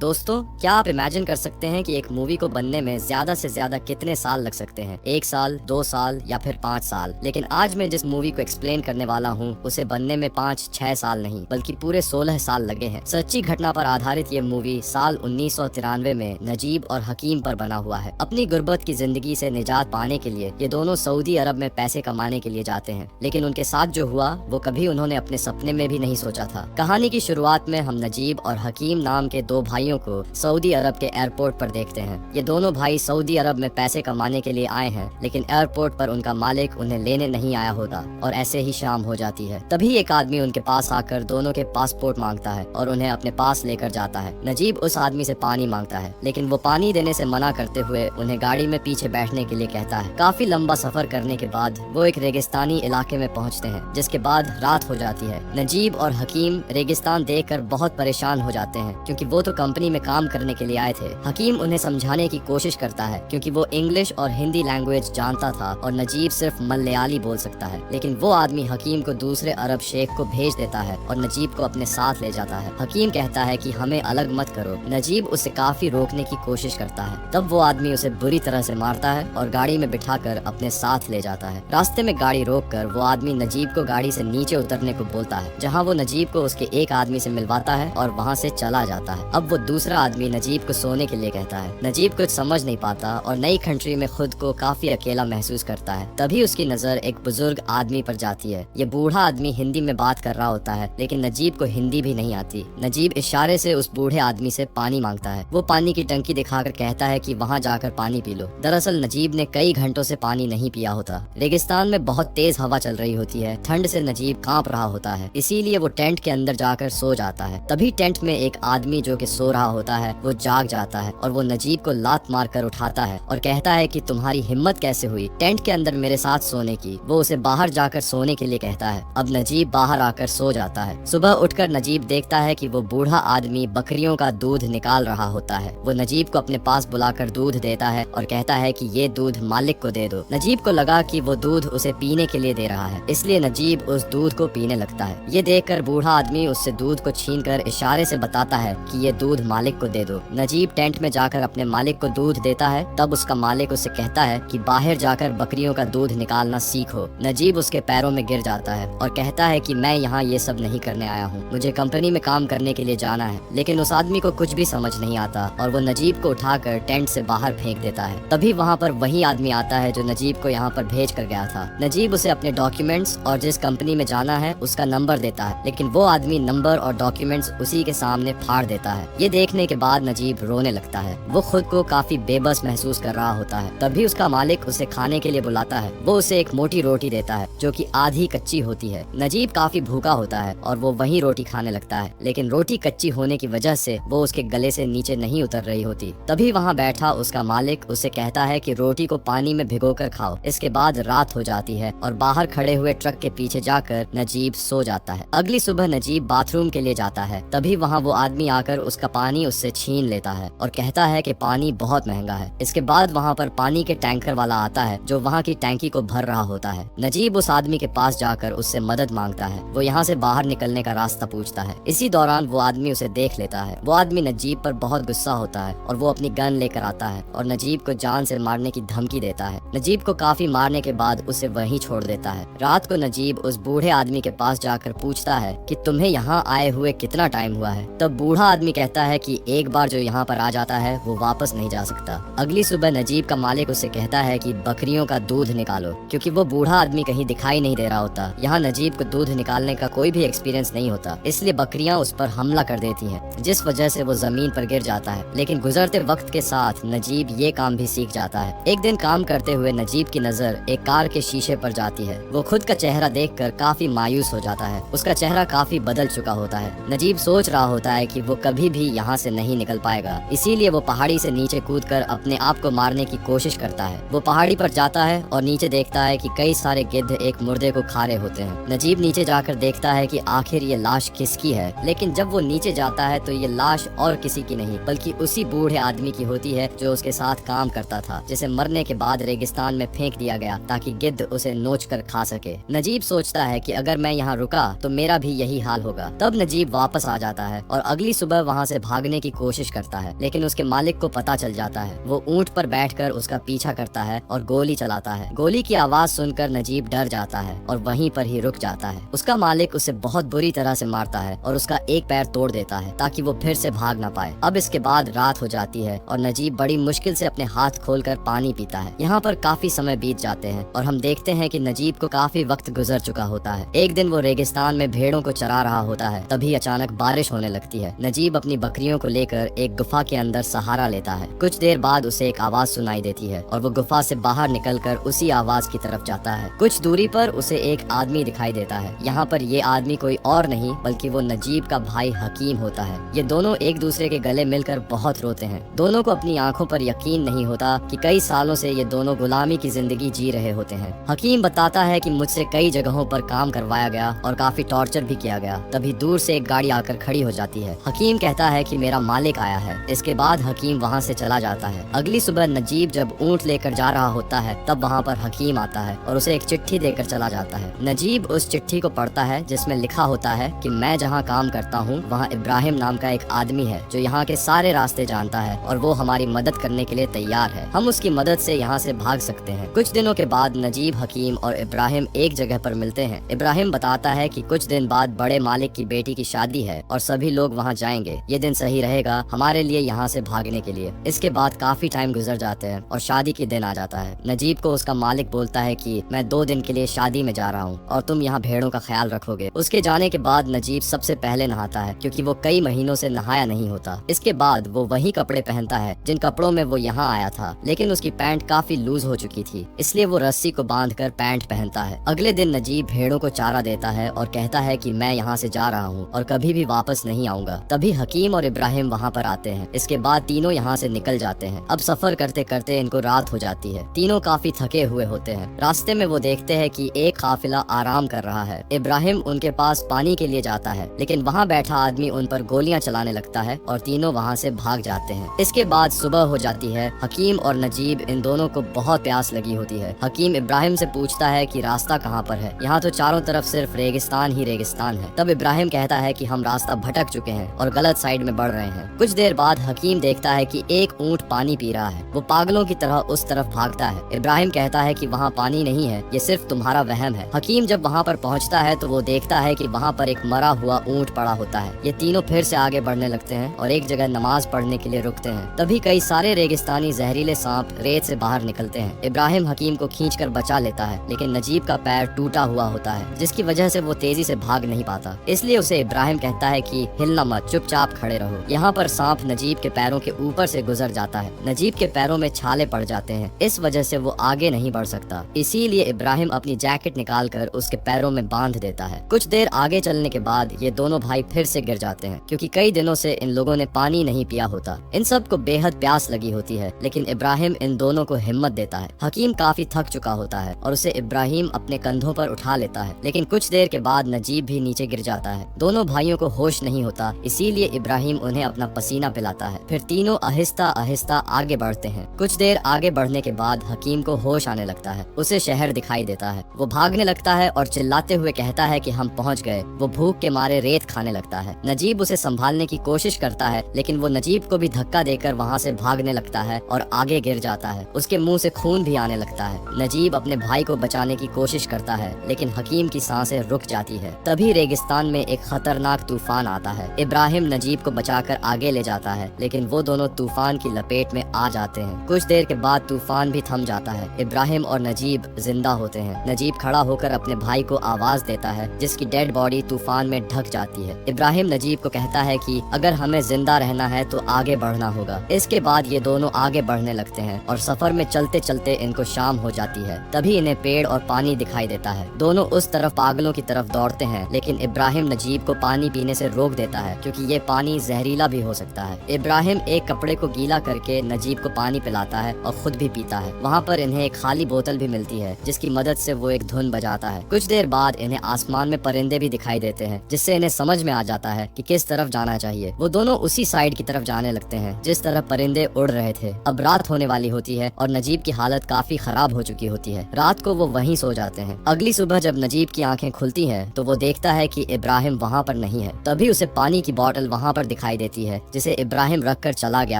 दोस्तों, क्या आप इमेजिन कर सकते हैं कि एक मूवी को बनने में ज्यादा से ज्यादा कितने साल लग सकते हैं? 1 साल, 2 साल या फिर 5 साल। लेकिन आज मैं जिस मूवी को एक्सप्लेन करने वाला हूँ उसे बनने में 5-6 साल नहीं बल्कि पूरे 16 साल लगे हैं। सच्ची घटना पर आधारित ये मूवी साल 1993 में नजीब और हकीम पर बना हुआ है। अपनी गुर्बत की जिंदगी से निजात पाने के लिए ये दोनों सऊदी अरब में पैसे कमाने के लिए जाते हैं, लेकिन उनके साथ जो हुआ वो कभी उन्होंने अपने सपने में भी नहीं सोचा था। कहानी की शुरुआत में हम नजीब और हकीम नाम के 2 भाइयों को सऊदी अरब के एयरपोर्ट पर देखते हैं। ये दोनों भाई सऊदी अरब में पैसे कमाने के लिए आए हैं, लेकिन एयरपोर्ट पर उनका मालिक उन्हें लेने नहीं आया होता और ऐसे ही शाम हो जाती है। तभी एक आदमी उनके पास आकर दोनों के पासपोर्ट मांगता है और उन्हें अपने पास लेकर जाता है। नजीब उस आदमी से पानी मांगता है, लेकिन वो पानी देने से मना करते हुए उन्हें गाड़ी में पीछे बैठने के लिए कहता है। काफी लंबा सफर करने के बाद वो एक रेगिस्तानी इलाके में पहुंचते हैं, जिसके बाद रात हो जाती है। नजीब और हकीम रेगिस्तान देखकर बहुत परेशान हो जाते हैं, क्योंकि वो तो कंपनी में काम करने के लिए आए थे। हकीम उन्हें समझाने की कोशिश करता है, क्योंकि वो इंग्लिश और हिंदी लैंग्वेज जानता था और नजीब सिर्फ मलयाली बोल सकता है। लेकिन वो आदमी हकीम को दूसरे अरब शेख को भेज देता है और नजीब को अपने साथ ले जाता है। हकीम कहता है कि हमें अलग मत करो। नजीब उसे काफी रोकने की कोशिश करता है। तब वो आदमी उसे बुरी तरह से मारता है और गाड़ी में बिठाकर अपने साथ ले जाता है। रास्ते में गाड़ी रोककर वो आदमी नजीब को गाड़ी से नीचे उतरने को बोलता है, जहाँ वो नजीब को उसके एक आदमी से मिलवाता है और वहाँ से चला जाता है। अब वो दूसरा आदमी नजीब को सोने के लिए कहता है। नजीब कुछ समझ नहीं पाता और नई कंट्री में खुद को काफी अकेला महसूस करता है। तभी उसकी नजर एक बुजुर्ग आदमी पर जाती है। ये बूढ़ा आदमी हिंदी में बात कर रहा होता है, लेकिन नजीब को हिंदी भी नहीं आती। नजीब इशारे से उस बूढ़े आदमी से पानी मांगता है। वो पानी की टंकी दिखाकर कहता है कि वहाँ जाकर पानी पी लो। दरअसल नजीब ने कई घंटों से पानी नहीं पिया होता। रेगिस्तान में बहुत तेज हवा चल रही होती है। ठंड से नजीब कांप रहा होता है, इसीलिए वो टेंट के अंदर जाकर सो जाता है। तभी टेंट में एक आदमी जो कि सो रहा होता है वो जाग जाता है और वो नजीब को लात मारकर उठाता है और कहता है कि तुम्हारी हिम्मत कैसे हुई टेंट के अंदर मेरे साथ सोने की। वो उसे बाहर जाकर सोने के लिए कहता है। अब नजीब बाहर आकर सो जाता है। सुबह उठकर नजीब देखता है कि वो बूढ़ा आदमी बकरियों का दूध निकाल रहा होता है। वो नजीब को अपने पास बुलाकर दूध देता है और कहता है कि ये दूध मालिक को दे दो। नजीब को लगा कि वो दूध उसे पीने के लिए दे रहा है, इसलिए नजीब उस दूध को पीने लगता है। ये देखकर बूढ़ा आदमी उससे दूध को छीनकर इशारे से बताता है कि ये दूध मालिक को दे दो। नजीब टेंट में जाकर अपने मालिक को दूध देता है। तब उसका मालिक उसे कहता है कि बाहर जाकर बकरियों का दूध निकालना सीखो। नजीब उसके पैरों में गिर जाता है और कहता है कि मैं यहाँ ये सब नहीं करने आया हूँ, मुझे कंपनी में काम करने के लिए जाना है। लेकिन उस आदमी को कुछ भी समझ नहीं आता और वो नजीब को उठाकर टेंट से बाहर फेंक देता है। तभी वहाँ पर वही आदमी आता है जो नजीब को यहाँ पर भेज कर गया था। नजीब उसे अपने डॉक्यूमेंट्स और जिस कंपनी में जाना है उसका नंबर देता है, लेकिन वो आदमी नंबर और डॉक्यूमेंट्स उसी के सामने फाड़ देता है। ये देखने के बाद नजीब रोने लगता है। वो खुद को काफी बेबस महसूस कर रहा होता है। तभी उसका मालिक उसे खाने के लिए बुलाता है। वो उसे एक मोटी रोटी देता है जो कि आधी कच्ची होती है। नजीब काफी भूखा होता है और वो वही रोटी खाने लगता है, लेकिन रोटी कच्ची होने की वजह से वो उसके गले से नीचे नहीं उतर रही होती। तभी वहाँ बैठा उसका मालिक उसे कहता है कि रोटी को पानी में भिगोकर खाओ। इसके बाद रात हो जाती है और बाहर खड़े हुए ट्रक के पीछे जाकर नजीब सो जाता है। अगली सुबह नजीब बाथरूम के लिए जाता है। तभी वहाँ वो आदमी आकर उसका पानी उससे छीन लेता है और कहता है कि पानी बहुत महंगा है। इसके बाद वहाँ पर पानी के टैंकर वाला आता है जो वहाँ की टैंकी को भर रहा होता है। नजीब उस आदमी के पास जाकर उससे मदद मांगता है। वो यहाँ से बाहर निकलने का रास्ता पूछता है। इसी दौरान वो आदमी उसे देख लेता है। वो आदमी नजीब पर बहुत गुस्सा होता है और वो अपनी गन लेकर आता है और नजीब को जान से मारने की धमकी देता है। नजीब को काफी मारने के बाद उसे वहीं छोड़ देता है। रात को नजीब उस बूढ़े आदमी के पास जाकर पूछता है कि तुम्हें यहाँ आए हुए कितना टाइम हुआ है। तब बूढ़ा आदमी कहता है कि एक बार जो यहाँ पर आ जाता है वो वापस नहीं जा सकता। अगली सुबह नजीब का मालिक उसे कहता है कि बकरियों का दूध निकालो, क्योंकि वो बूढ़ा आदमी कहीं दिखाई नहीं दे रहा होता। यहाँ नजीब को दूध निकालने का कोई भी एक्सपीरियंस नहीं होता, इसलिए बकरियाँ उस पर हमला कर देती हैं, जिस वजह से वो जमीन पर गिर जाता है। लेकिन गुजरते वक्त के साथ नजीब ये काम भी सीख जाता है। एक दिन काम करते हुए नजीब की नजर एक कार के शीशे पर जाती है। वो खुद का चेहरा देखकर काफी मायूस हो जाता है। उसका चेहरा काफी बदल चुका होता है। नजीब सोच रहा होता है कि वो कभी भी यहाँ से नहीं निकल पाएगा, इसीलिए वो पहाड़ी से नीचे कूदकर अपने आप को मारने की कोशिश करता है। वो पहाड़ी पर जाता है और नीचे देखता है कि कई सारे गिद्ध एक मुर्दे को खा रहे होते हैं। नजीब नीचे जाकर देखता है कि आखिर ये लाश किसकी है, लेकिन जब वो नीचे जाता है तो ये लाश और किसी की नहीं बल्कि उसी बूढ़े आदमी की होती है जो उसके साथ काम करता था, जिसे मरने के बाद रेगिस्तान में फेंक दिया गया ताकि गिद्ध उसे नोच कर खा सके। नजीब सोचता है कि अगर मैं यहाँ रुका तो मेरा भी यही हाल होगा। तब नजीब वापस आ जाता है और अगली सुबह वहाँ से भागने की कोशिश करता है, लेकिन उसके मालिक को पता चल जाता है। वो ऊंट पर बैठकर उसका पीछा करता है और गोली चलाता है। गोली की आवाज सुनकर नजीब डर जाता है और वहीं पर ही रुक जाता है। उसका मालिक उसे बहुत बुरी तरह से मारता है और उसका एक पैर तोड़ देता है ताकि वो फिर से भाग ना पाए। अब इसके बाद रात हो जाती है और नजीब बड़ी मुश्किल से अपने हाथ खोलकर पानी पीता है। यहाँ पर काफी समय बीत जाते हैं और हम देखते हैं कि नजीब को काफी वक्त गुजर चुका होता है। एक दिन वो रेगिस्तान में भेड़ों को चरा रहा होता है, तभी अचानक बारिश होने लगती है। नजीब अपनी बकरियों को लेकर एक गुफा के अंदर सहारा लेता है। कुछ देर बाद उसे एक आवाज सुनाई देती है और वो गुफा से बाहर निकलकर उसी आवाज की तरफ जाता है। कुछ दूरी पर उसे एक आदमी दिखाई देता है। यहाँ पर ये आदमी कोई और नहीं बल्कि वो नजीब का भाई हकीम होता है। ये दोनों एक दूसरे के गले मिलकर बहुत रोते हैं। दोनों को अपनी आंखों पर यकीन नहीं होता कि कई सालों से ये दोनों गुलामी की जिंदगी जी रहे होते हैं। हकीम बताता है कि मुझसे कई जगहों पर काम करवाया गया और काफी टॉर्चर भी किया गया। तभी दूर से एक गाड़ी आकर खड़ी हो जाती है। हकीम कहता है कि मेरा मालिक आया है। इसके बाद हकीम वहाँ से चला जाता है। अगली सुबह नजीब जब ऊँट लेकर जा रहा होता है तब वहाँ पर हकीम आता है और उसे एक चिट्ठी देकर चला जाता है। नजीब उस चिट्ठी को पढ़ता है जिसमें लिखा होता है कि मैं जहाँ काम करता हूँ वहाँ इब्राहिम नाम का एक आदमी है जो यहाँ के सारे रास्ते जानता है और वो हमारी मदद करने के लिए तैयार है। हम उसकी मदद से यहाँ से भाग सकते हैं। कुछ दिनों के बाद नजीब, हकीम और इब्राहिम एक जगह पर मिलते हैं। इब्राहिम बताता है कि कुछ दिन बाद बड़े मालिक की बेटी की शादी है और सभी लोग वहाँ जाएंगे। ये दिन सही रहेगा हमारे लिए यहाँ से भागने के लिए। इसके बाद काफी टाइम गुजर जाते हैं और शादी के दिन आ जाता है। नजीब को उसका मालिक बोलता है कि मैं 2 दिन के लिए शादी में जा रहा हूँ और तुम यहाँ भेड़ों का ख्याल रखोगे। उसके जाने के बाद नजीब सबसे पहले नहाता है क्योंकि वो कई महीनों से नहाया नहीं होता। इसके बाद वो वही कपड़े पहनता है जिन कपड़ों में वो यहाँ आया था, लेकिन उसकी पैंट काफी लूज हो चुकी थी, इसलिए वो रस्सी को बांधकर पैंट पहनता है। अगले दिन नजीब भेड़ों को चारा देता है और कहता है कि मैं यहाँ से जा रहा हूँ और कभी भी वापस नहीं आऊंगा। तभी हकीम और इब्राहिम वहाँ पर आते हैं। इसके बाद तीनों यहाँ से निकल जाते हैं। अब सफर करते करते इनको रात हो जाती है। तीनों काफी थके हुए होते हैं। रास्ते में वो देखते हैं कि एक काफिला आराम कर रहा है। इब्राहिम उनके पास पानी के लिए जाता है, लेकिन वहाँ बैठा आदमी उन पर गोलियां चलाने लगता है और तीनों वहाँ से भाग जाते हैं। इसके बाद सुबह हो जाती है। हकीम और नजीब इन दोनों को बहुत प्यास लगी होती है। हकीम इब्राहिम से पूछता है कि रास्ता कहाँ पर है, यहाँ तो चारों तरफ सिर्फ रेगिस्तान ही रेगिस्तान है। तब इब्राहिम कहता है कि हम रास्ता भटक चुके हैं और गलत साइड में बढ़ रहे हैं। कुछ देर बाद हकीम देखता है कि एक ऊँट पानी पी रहा है। वो पागलों की तरह उस तरफ भागता है। इब्राहिम कहता है कि वहाँ पानी नहीं है, ये सिर्फ तुम्हारा वहम है। हकीम जब वहाँ पर पहुँचता है तो वो देखता है कि वहाँ पर एक मरा हुआ ऊँट पड़ा होता है। ये तीनों फिर से आगे बढ़ने लगते हैं और एक जगह नमाज पढ़ने के लिए रुकते हैं। तभी कई सारे रेगिस्तानी जहरीले सांप रेत से बाहर निकलते हैं। इब्राहिम हकीम को खींचकर बचा लेता है, लेकिन नजीब का पैर टूटा हुआ होता है जिसकी वजह से वो तेजी से भाग नहीं पाता। इसलिए उसे इब्राहिम कहता है कि हिलना मत, चुपचाप खड़े रहो। यहाँ पर सांप नजीब के पैरों के ऊपर से गुजर जाता है। नजीब के पैरों में छाले पड़ जाते हैं, इस वजह से वो आगे नहीं बढ़ सकता। इसीलिए इब्राहिम अपनी जैकेट निकाल कर उसके पैरों में बांध देता है। कुछ देर आगे चलने के बाद ये दोनों भाई फिर से गिर जाते हैं क्योंकि कई दिनों से इन लोगों ने पानी नहीं पिया होता। इन सब को बेहद प्यास लगी होती है, लेकिन इब्राहिम इन दोनों को हिम्मत देता है। हकीम काफी थक चुका होता है और उसे इब्राहिम अपने कंधों पर उठा लेता है, लेकिन कुछ देर के बाद नजीब भी नीचे गिर जाता है। दोनों भाइयों को होश नहीं होता, इसीलिए इब्राहिम उन्हें अपना पसीना पिलाता है। फिर तीनों आहिस्ता आहिस्ता आगे बढ़ते हैं। कुछ देर आगे बढ़ने के बाद हकीम को होश आने लगता है। उसे शहर दिखाई देता है। वो भागने लगता है और चिल्लाते हुए कहता है कि हम पहुंच गए। वो भूख के मारे रेत खाने लगता है। नजीब उसे संभालने की कोशिश करता है, लेकिन वो नजीब को भी धक्का देकर वहाँ से भागने लगता है और आगे गिर जाता है। उसके मुंह से खून भी आने लगता है। नजीब अपने भाई को बचाने की कोशिश करता है, लेकिन हकीम की सांसें रुक जाती है। तभी रेगिस्तान में एक खतरनाक तूफान आता है। इब्राहिम नजीब को बचाकर आगे ले जाता है, लेकिन वो दोनों तूफान की लपेट में आ जाते हैं। कुछ देर के बाद तूफान भी थम जाता है। इब्राहिम और नजीब जिंदा होते हैं। नजीब खड़ा होकर अपने भाई को आवाज देता है, जिसकी डेड बॉडी तूफान में ढक जाती है। इब्राहिम नजीब को कहता है कि अगर हमें जिंदा रहना है तो आगे बढ़ना होगा। इसके बाद ये दोनों आगे बढ़ने लगते हैं और सफर में चलते चलते इनको शाम हो जाती है। तभी इन्हें पेड़ और पानी दिखाई देता है। दोनों उस तरफ पागलों की तरफ दौड़ते हैं, लेकिन इब्राहिम नजीब को पानी पीने से रोक देता है क्योंकि ये पानी जहरीला भी हो सकता है। इब्राहिम एक कपड़े को गीला करके नजीब को पानी पिलाता है और खुद भी पीता है। वहाँ पर इन्हें एक खाली बोतल भी मिलती है, जिसकी मदद से वो एक धुन बजाता है। कुछ देर बाद इन्हें आसमान में परिंदे भी दिखाई देते हैं, जिससे इन्हें समझ में आ जाता है कि किस तरफ जाना चाहिए। वो दोनों उसी साइड की तरफ जाने लगते हैं जिस तरफ परिंदे उड़ रहे थे। अब रात होने वाली होती है और नजीब की हालत काफी खराब हो चुकी होती है। रात को वो वहीं सो जाते हैं। अगली सुबह जब नजीब की आंखें खुलती हैं तो वो देखता है कि इब्राहिम वहाँ पर नहीं है। तभी उसे पानी की बोतल वहाँ पर दिखाई देती है जिसे इब्राहिम रख कर चला गया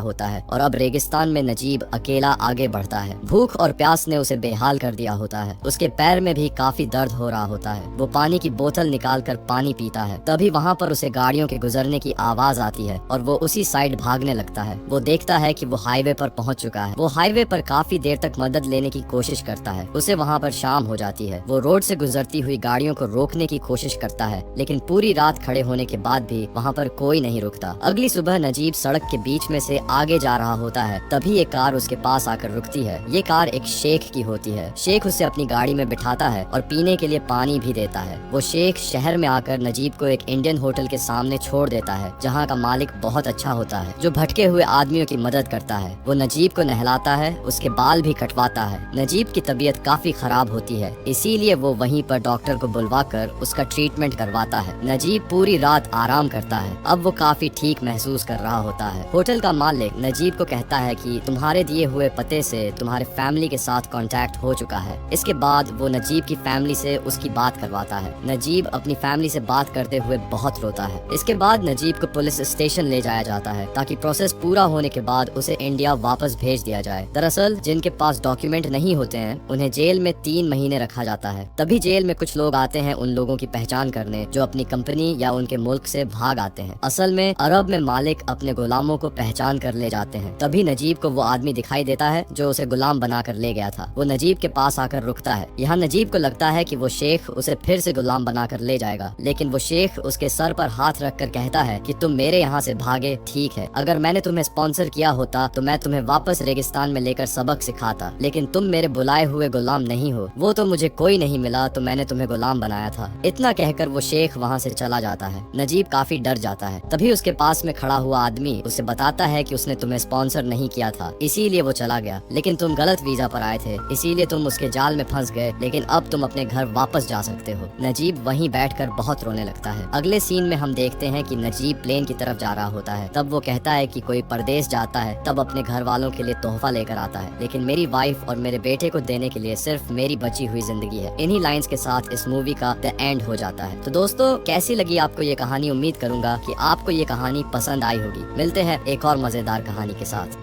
होता है और अब रेगिस्तान में नजीब अकेला आगे बढ़ता है। भूख और प्यास ने उसे बेहाल कर दिया होता है। उसके पैर में भी काफी दर्द हो रहा होता है। वो पानी की बोतल निकाल कर पानी पीता है। तभी वहाँ पर उसे गाड़ियों के गुजरने की आवाज आती है और वो उसी साइड भागने लगता है। वो देखता है कि वो हाईवे पर पहुंच चुका है। वो हाईवे पर काफी देर तक मदद लेने की कोशिश करता है। उसे वहाँ पर शाम हो जाती है। वो रोड से गुजरती हुई गाड़ियों को रोकने की कोशिश करता है, लेकिन पूरी रात खड़े होने के बाद भी वहाँ पर कोई नहीं रुकता। अगली सुबह नजीब सड़क के बीच में से आगे जा रहा होता है। तभी एक कार उसके पास आकर रुकती है। ये कार एक शेख की होती है। शेख उसे अपनी गाड़ी में बिठाता है और पीने के लिए पानी भी देता है। वो शेख शहर में आकर नजीब को एक इंडियन होटल के सामने छोड़ देता है, जहाँ का मालिक बहुत अच्छा होता है, जो भटके हुए आदमियों की मदद करता है। वो नजीब को नहलाता है, उसके बाल भी कटवाता है। नजीब की तबीयत काफी खराब होती है, इसीलिए वो वहीं पर डॉक्टर को बुलवाकर उसका ट्रीटमेंट करवाता है। नजीब पूरी रात आराम करता है। अब वो काफी ठीक महसूस कर रहा होता है। होटल का मालिक नजीब को कहता है कि तुम्हारे दिए हुए पते से तुम्हारे फैमिली के साथ कांटेक्ट हो चुका है। इसके बाद वो नजीब की फैमिली से उसकी बात करवाता है। नजीब अपनी फैमिली से बात करते हुए बहुत रोता है। इसके बाद नजीब को पुलिस स्टेशन ले जाया जाता है ताकि प्रोसेस पूरा होने के बाद उसे इंडिया वापस भेज दिया जाए। दरअसल जिनके पास डॉक्यूमेंट नहीं होते हैं उन्हें जेल में 3 महीने रखा जाता है। तभी जेल में कुछ लोग आते हैं उन लोगों की पहचान करने जो अपनी कंपनी या उनके मुल्क से भाग आते हैं। असल में अरब में मालिक अपने गुलामों को पहचान कर ले जाते हैं। तभी नजीब को वो आदमी दिखाई देता है जो उसे गुलाम बनाकर ले गया था। वो नजीब के पास आकर रुकता है। यहाँ नजीब को लगता है कि वो शेख उसे फिर से गुलाम बनाकर ले जाएगा, लेकिन वो शेख उसके सर पर हाथ रखकर कहता है कि तुम मेरे यहाँ से भागे ठीक है, अगर मैंने तुम्हें स्पॉन्सर किया होता तो मैं तुम्हें वापस रेगिस्तान में लेकर सबक सिखाता, लेकिन तुम मेरे बुलाए हुए गुलाम नहीं हो। वो तो मुझे कोई नहीं मिला तो मैंने तुम्हें गुलाम बनाया था। इतना कहकर वो शेख वहाँ से चला जाता है। नजीब काफी डर जाता है। तभी उसके पास में खड़ा हुआ आदमी उसे बताता है कि उसने तुम्हें स्पॉन्सर नहीं किया था, इसीलिए वो चला गया, लेकिन तुम गलत वीजा पर आए थे, इसीलिए तुम उसके जाल में फंस गए, लेकिन अब तुम अपने घर वापस जा सकते हो। नजीब वहीं बैठकर बहुत रोने लगता है। अगले सीन में हम देखते हैं कि नजीब प्लेन की तरफ जा रहा होता है। तब वो कहता है कि कोई परदेश जाता है तब अपने घर वालों के लिए तोहफा लेकर आता है, लेकिन मेरी वाइफ और मेरे बेटे को देने के लिए सिर्फ मेरी बची हुई जिंदगी है। इन्हीं लाइंस के साथ इस मूवी का द एंड हो जाता है। तो दोस्तों कैसी लगी आपको ये कहानी? उम्मीद करूंगा कि आपको ये कहानी पसंद आई होगी। मिलते हैं एक और मजेदार कहानी के साथ।